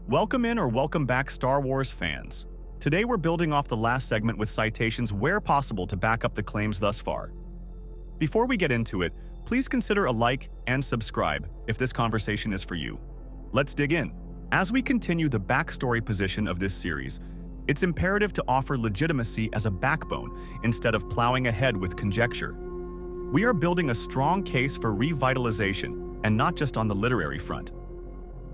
Welcome in or welcome back, Star Wars fans. Today we're building off the last segment with citations where possible to back up the claims thus far. Before we get into it, please consider a like and subscribe if this conversation is for you. Let's dig in. As we continue the backstory position of this series, it's imperative to offer legitimacy as a backbone instead of plowing ahead with conjecture. We are building a strong case for revitalization, and not just on the literary front.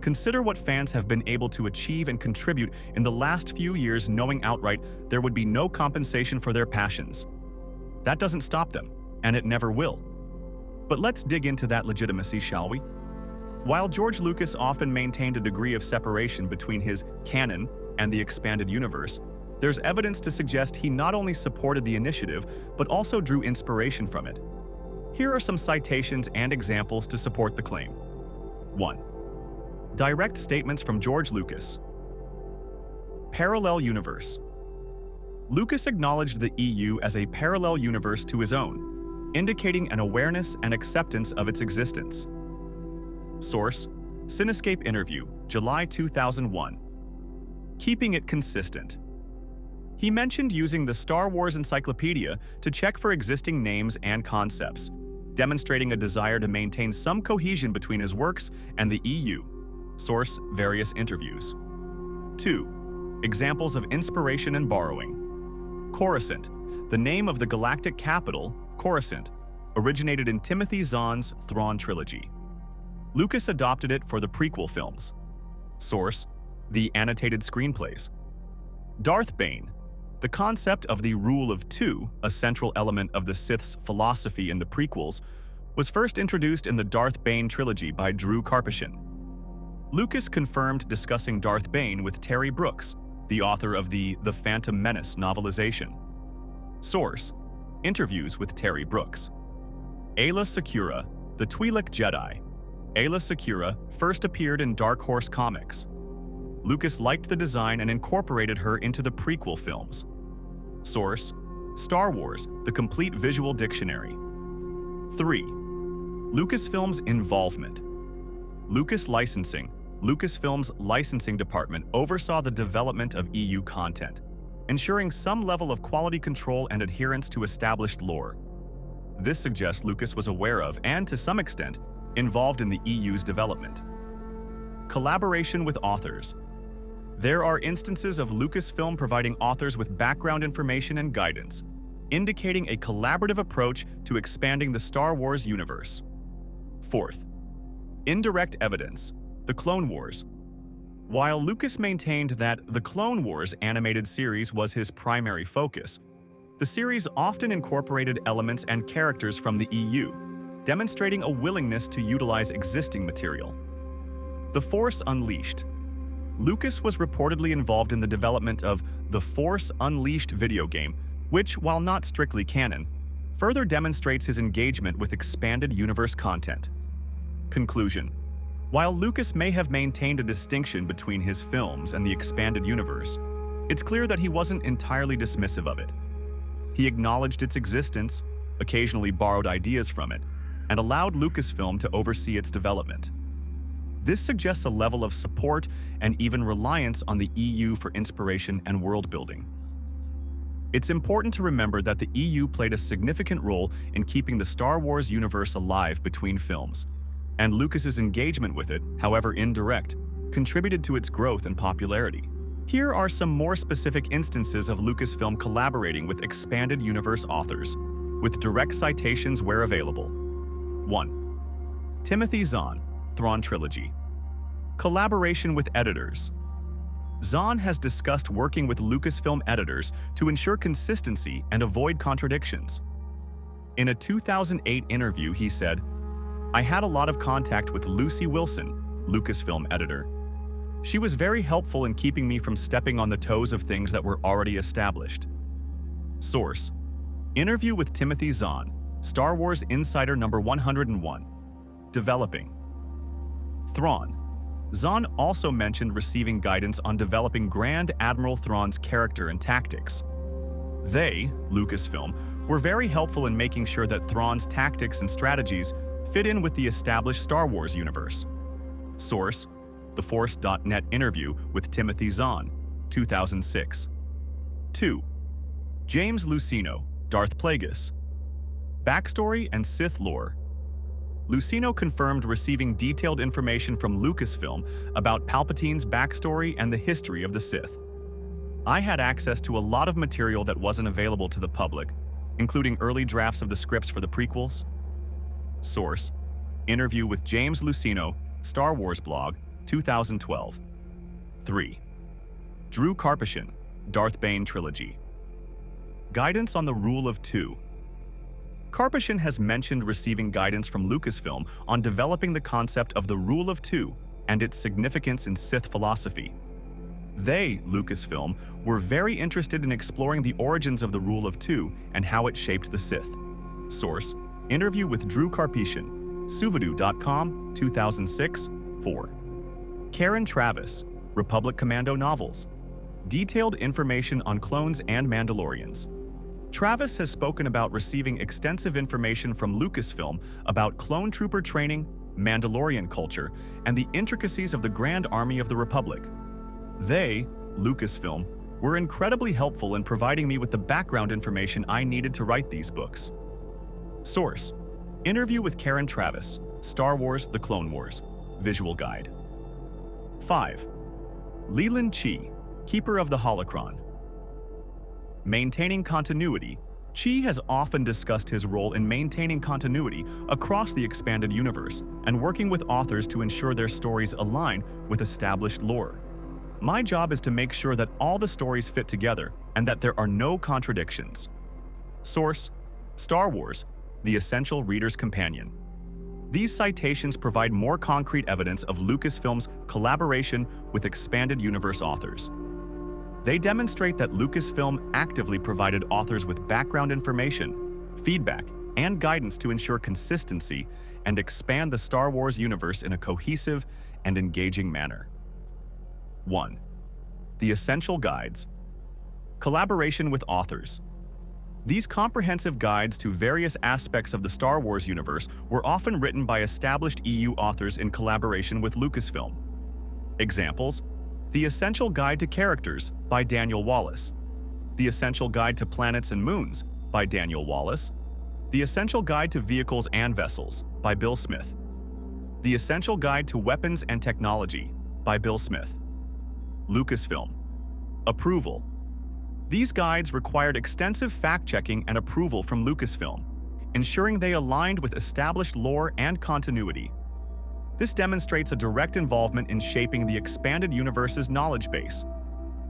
Consider what fans have been able to achieve and contribute in the last few years, knowing outright there would be no compensation for their passions. That doesn't stop them, and it never will. But let's dig into that legitimacy, shall we? While George Lucas often maintained a degree of separation between his canon and the expanded universe, there's evidence to suggest he not only supported the initiative, but also drew inspiration from it. Here are some citations and examples to support the claim. 1. Direct statements from George Lucas. Parallel universe. Lucas acknowledged the EU as a parallel universe to his own, indicating an awareness and acceptance of its existence. Source: Cinescape interview, July 2001. Keeping it consistent. He mentioned using the Star Wars Encyclopedia to check for existing names and concepts, demonstrating a desire to maintain some cohesion between his works and the EU. Source: various interviews. 2. Examples of inspiration and borrowing. Coruscant, the name of the galactic capital, Coruscant, originated in Timothy Zahn's Thrawn trilogy. Lucas adopted it for the prequel films. Source: the annotated screenplays. Darth Bane, the concept of the Rule of Two, a central element of the Sith's philosophy in the prequels, was first introduced in the Darth Bane trilogy by Drew Karpyshyn. Lucas confirmed discussing Darth Bane with Terry Brooks, the author of the Phantom Menace novelization. Source: interviews with Terry Brooks. Aayla Secura, the Twi'lek Jedi. Aayla Secura first appeared in Dark Horse Comics. Lucas liked the design and incorporated her into the prequel films. Source: Star Wars, the Complete Visual Dictionary. 3. Lucasfilm's involvement. Lucasfilm's licensing department oversaw the development of EU content, ensuring some level of quality control and adherence to established lore. This suggests Lucas was aware of, and to some extent, involved in the EU's development. Collaboration with authors. There are instances of Lucasfilm providing authors with background information and guidance, indicating a collaborative approach to expanding the Star Wars universe. 4th. Indirect evidence. The Clone Wars. While Lucas maintained that the Clone Wars animated series was his primary focus, the series often incorporated elements and characters from the EU, demonstrating a willingness to utilize existing material. The Force Unleashed. Lucas was reportedly involved in the development of the Force Unleashed video game, which, while not strictly canon, further demonstrates his engagement with expanded universe content. Conclusion. While Lucas may have maintained a distinction between his films and the expanded universe, it's clear that he wasn't entirely dismissive of it. He acknowledged its existence, occasionally borrowed ideas from it, and allowed Lucasfilm to oversee its development. This suggests a level of support and even reliance on the EU for inspiration and world building. It's important to remember that the EU played a significant role in keeping the Star Wars universe alive between films, and Lucas's engagement with it, however indirect, contributed to its growth and popularity. Here are some more specific instances of Lucasfilm collaborating with expanded universe authors, with direct citations where available. 1. Timothy Zahn, Thrawn Trilogy. Collaboration with editors. Zahn has discussed working with Lucasfilm editors to ensure consistency and avoid contradictions. In a 2008 interview, he said, "I had a lot of contact with Lucy Wilson, Lucasfilm editor. She was very helpful in keeping me from stepping on the toes of things that were already established." Source: interview with Timothy Zahn, Star Wars Insider number 101. Developing. Thrawn. Zahn also mentioned receiving guidance on developing Grand Admiral Thrawn's character and tactics. They, Lucasfilm, were very helpful in making sure that Thrawn's tactics and strategies fit in with the established Star Wars universe. Source: TheForce.net interview with Timothy Zahn, 2006. 2. James Luceno, Darth Plagueis. Backstory and Sith lore. Luceno confirmed receiving detailed information from Lucasfilm about Palpatine's backstory and the history of the Sith. I had access to a lot of material that wasn't available to the public, including early drafts of the scripts for the prequels. Source: interview with James Luceno, Star Wars blog, 2012. 3. Drew Karpyshyn, Darth Bane trilogy. Guidance on the Rule of Two. Karpyshyn has mentioned receiving guidance from Lucasfilm on developing the concept of the Rule of Two and its significance in Sith philosophy. They, Lucasfilm, were very interested in exploring the origins of the Rule of Two and how it shaped the Sith. Source: interview with Drew Karpyshyn, Suvadu.com, 2006. 4. Karen Traviss, Republic Commando novels. Detailed information on clones and Mandalorians. Traviss has spoken about receiving extensive information from Lucasfilm about clone trooper training, Mandalorian culture, and the intricacies of the Grand Army of the Republic. They, Lucasfilm, were incredibly helpful in providing me with the background information I needed to write these books. Source: interview with Karen Traviss, Star Wars: The Clone Wars, visual guide. 5. Leland Chee, Keeper of the Holocron. Maintaining continuity. Chee has often discussed his role in maintaining continuity across the expanded universe and working with authors to ensure their stories align with established lore. My job is to make sure that all the stories fit together and that there are no contradictions. Source: Star Wars: The Essential Reader's Companion. These citations provide more concrete evidence of Lucasfilm's collaboration with expanded universe authors. They demonstrate that Lucasfilm actively provided authors with background information, feedback, and guidance to ensure consistency and expand the Star Wars universe in a cohesive and engaging manner. 1. The Essential Guides. Collaboration with authors. These comprehensive guides to various aspects of the Star Wars universe were often written by established EU authors in collaboration with Lucasfilm. Examples: The Essential Guide to Characters by Daniel Wallace, The Essential Guide to Planets and Moons by Daniel Wallace, The Essential Guide to Vehicles and Vessels by Bill Smith, The Essential Guide to Weapons and Technology by Bill Smith. Lucasfilm. Approval. These guides required extensive fact-checking and approval from Lucasfilm, ensuring they aligned with established lore and continuity. This demonstrates a direct involvement in shaping the expanded universe's knowledge base.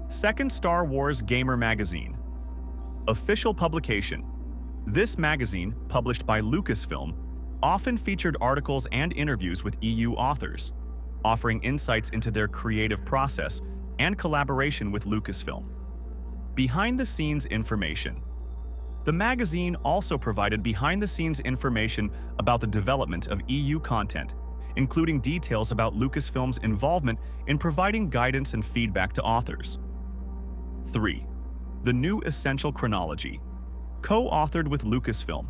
Second Star Wars Gamer Magazine. Official publication. This magazine, published by Lucasfilm, often featured articles and interviews with EU authors, offering insights into their creative process and collaboration with Lucasfilm. Behind-the-scenes information. The magazine also provided behind-the-scenes information about the development of EU content, including details about Lucasfilm's involvement in providing guidance and feedback to authors. 3. The New Essential Chronology. Co-authored with Lucasfilm.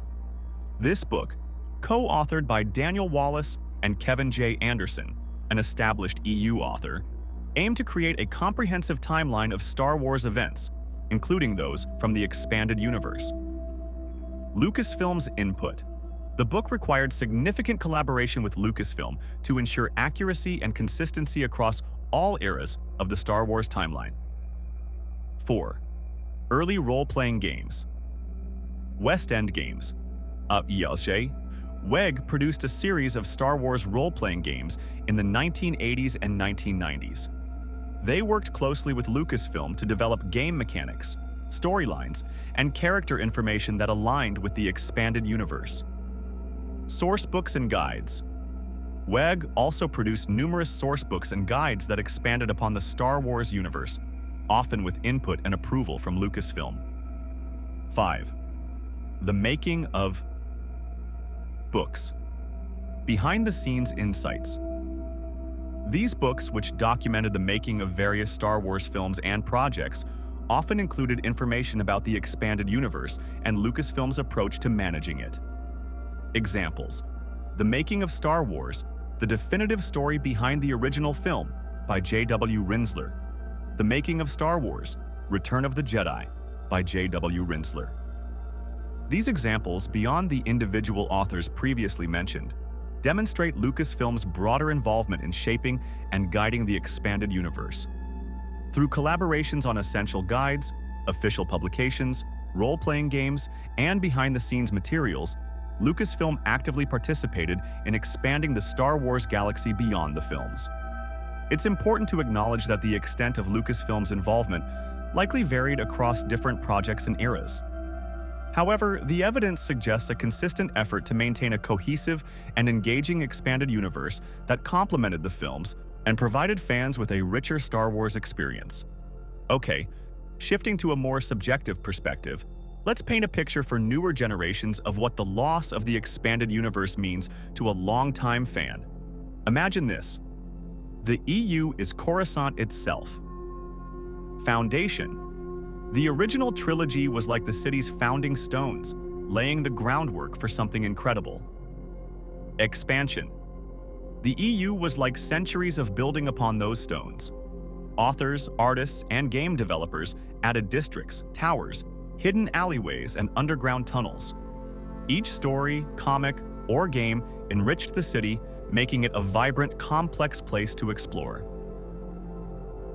This book, co-authored by Daniel Wallace and Kevin J. Anderson, an established EU author, aimed to create a comprehensive timeline of Star Wars events, including those from the expanded universe. Lucasfilm's input. The book required significant collaboration with Lucasfilm to ensure accuracy and consistency across all eras of the Star Wars timeline. 4. Early role-playing games. West End Games. WEG produced a series of Star Wars role-playing games in the 1980s and 1990s. They worked closely with Lucasfilm to develop game mechanics, storylines, and character information that aligned with the expanded universe. Source books and guides. WEG also produced numerous source books and guides that expanded upon the Star Wars universe, often with input and approval from Lucasfilm. 5. The making of books. Behind-the-scenes insights. These books, which documented the making of various Star Wars films and projects, often included information about the expanded universe and Lucasfilm's approach to managing it. Examples: The Making of Star Wars, the definitive story behind the original film, by J.W. Rinzler. The Making of Star Wars, Return of the Jedi by J.W. Rinzler. These examples, beyond the individual authors previously mentioned, demonstrate Lucasfilm's broader involvement in shaping and guiding the expanded universe. Through collaborations on essential guides, official publications, role-playing games, and behind-the-scenes materials, Lucasfilm actively participated in expanding the Star Wars galaxy beyond the films. It's important to acknowledge that the extent of Lucasfilm's involvement likely varied across different projects and eras. However, the evidence suggests a consistent effort to maintain a cohesive and engaging expanded universe that complemented the films and provided fans with a richer Star Wars experience. Okay, shifting to a more subjective perspective, let's paint a picture for newer generations of what the loss of the expanded universe means to a longtime fan. Imagine this. The EU is Coruscant itself. Foundation. The original trilogy was like the city's founding stones, laying the groundwork for something incredible. Expansion. The EU was like centuries of building upon those stones. Authors, artists, and game developers added districts, towers, hidden alleyways, and underground tunnels. Each story, comic, or game enriched the city, making it a vibrant, complex place to explore.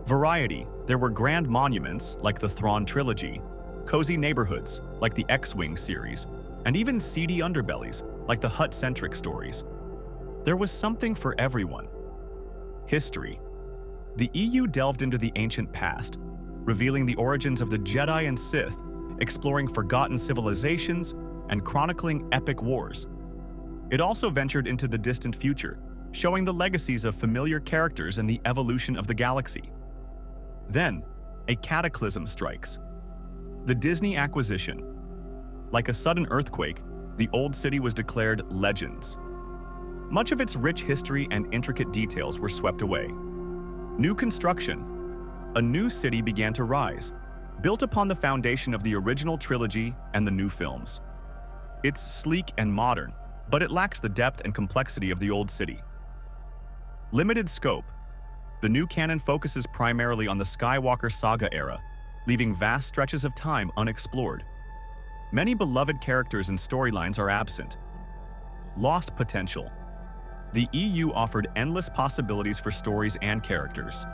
Variety. There were grand monuments, like the Thrawn trilogy, cozy neighborhoods, like the X-Wing series, and even seedy underbellies, like the Hutt-centric stories. There was something for everyone. History. The EU delved into the ancient past, revealing the origins of the Jedi and Sith, exploring forgotten civilizations, and chronicling epic wars. It also ventured into the distant future, showing the legacies of familiar characters and the evolution of the galaxy. Then, a cataclysm strikes. The Disney acquisition. Like a sudden earthquake, the old city was declared Legends. Much of its rich history and intricate details were swept away. New construction. A new city began to rise, built upon the foundation of the original trilogy and the new films. It's sleek and modern, but it lacks the depth and complexity of the old city. Limited scope. The new canon focuses primarily on the Skywalker saga era, leaving vast stretches of time unexplored. Many beloved characters and storylines are absent. Lost potential. The EU offered endless possibilities for stories and characters.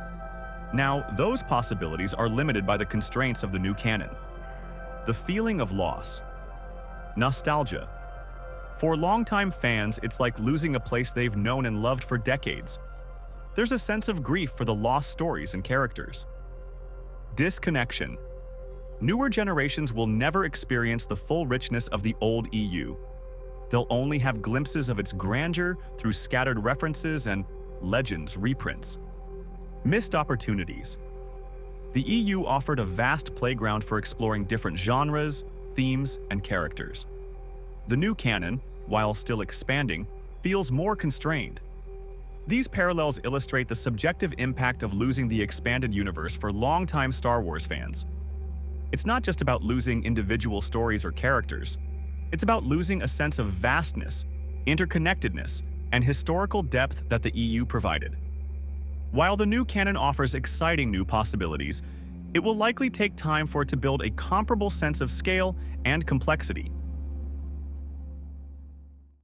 Now, those possibilities are limited by the constraints of the new canon. The feeling of loss. Nostalgia. For longtime fans, it's like losing a place they've known and loved for decades. There's a sense of grief for the lost stories and characters. Disconnection. Newer generations will never experience the full richness of the old EU. They'll only have glimpses of its grandeur through scattered references and Legends reprints. Missed opportunities. The EU offered a vast playground for exploring different genres, themes, and characters. The new canon, while still expanding, feels more constrained. These parallels illustrate the subjective impact of losing the expanded universe for longtime Star Wars fans. It's not just about losing individual stories or characters. It's about losing a sense of vastness, interconnectedness, and historical depth that the EU provided. While the new canon offers exciting new possibilities, it will likely take time for it to build a comparable sense of scale and complexity.